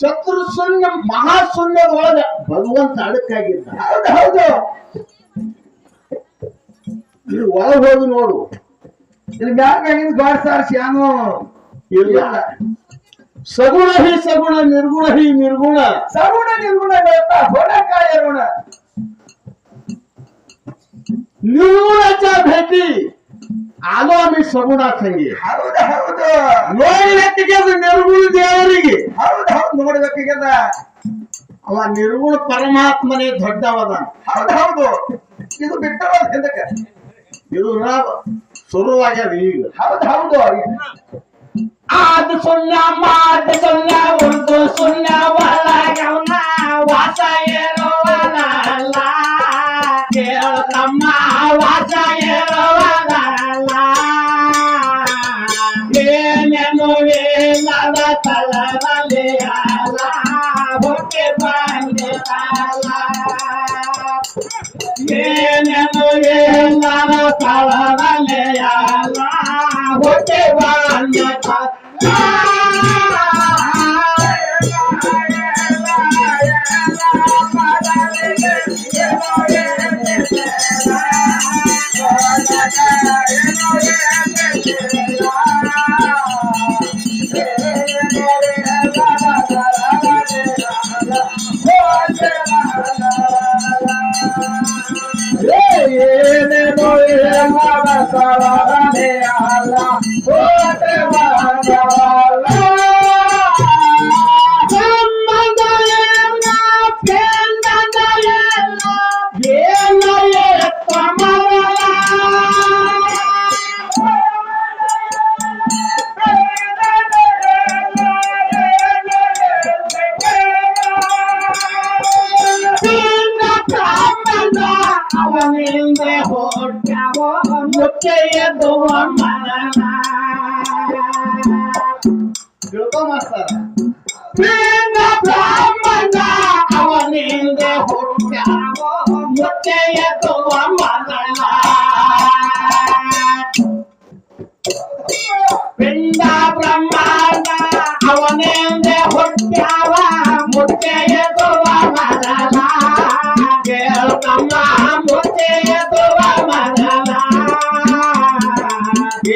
ಚತುರ್ಶೂನ್ಯ ಮಹಾಶೂನ್ಯದೊಳಗ ಭಗವಂತ ಅಡಕ್ಕಾಗಿದ್ದ. ಹೌದು ಇಲ್ಲಿ ಒಳಗೆ ಹೋಗಿ ನೋಡು, ಇಲ್ಲಿ ಮ್ಯಾಗಿನ ಗಾಡ್ ಸಾರ್ಸ್ಯಾನು ಇಲ್ಲ. ಸಗುಣ ಹಿ ಸಗುಣ, ನಿರ್ಗುಣ ಹಿ ನಿರ್ಗುಣ. ಸಗುಣ ನಿರ್ಗುಣಗಳತ್ತ ಹೊಣಕಾಯ ಋಣ. निर्गुणाच्या भेटी आलो आम्ही सगुणा संगी. ಹೌದು ನೋಡಲಿಕ್ಕೆ ನಿರ್ಗುಣ ದೇವರಿಗೆ. ಹೌದು ನೋಡ್ಬೇಕೀಗದ ಅವ ನಿರ್ಗುಣ ಪರಮಾತ್ಮನೇ ದೊಡ್ಡವದ. ಹೌದು ಇದು ಬಿಟ್ಟವ ಹಿಂದಕ್ಕೆ ಇದು ಶುರುವಾಗ್ಯದ ಈಗ. ಹೌದು ಆದ ಶೂನ್ಯ ಮಾದ ಶೂನ್ಯ ಉರ್ದು ಶೂನ್ಯ ಒಳಗವನ ವಾಸ ಇರುವಲ್ಲ ಕೇಳಮ್ಮ ವಾಸ ಇರುವಲ್ಲ ಏನೇನು ಏನಾದ ತಳದಲ್ಲಿ ಅಲ್ಲ ಹೊಟ್ಟೆ ಬಂದಿರಲ್ಲ ಏನೇನು ಏನಾದ ತಳದಲ್ಲಿ ಅಲ್ಲ ಹೊಟ್ಟೆ ಬಂದಿರಲ್ಲ. ಪಿಂಡ ಬ್ರಹ್ಮಾಂಡ ಅವನಿಂದೆ ಹುಟ್ಟ್ಯಾವ ಮುಚ್ಚೆಯದುವ ಮರಣ ಕೇಳಮ್ಮ ಮುಚ್ಚೆಯದುವ ಮರಣ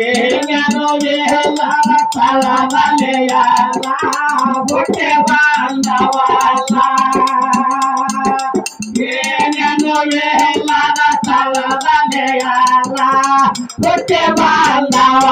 ಏನೇನು ಎಲ್ಲ ಸ್ಥಳದಲ್ಲಿಯಲ್ಲ ಹುಟ್ಟೆ ಬಾಂಧವಲ್ಲ ಏನೇನು ಎಲ್ಲ ಸ್ಥಳದಲ್ಲಿಯಲ್ಲ ಹುಟ್ಟೆ ಬಾಂಧವ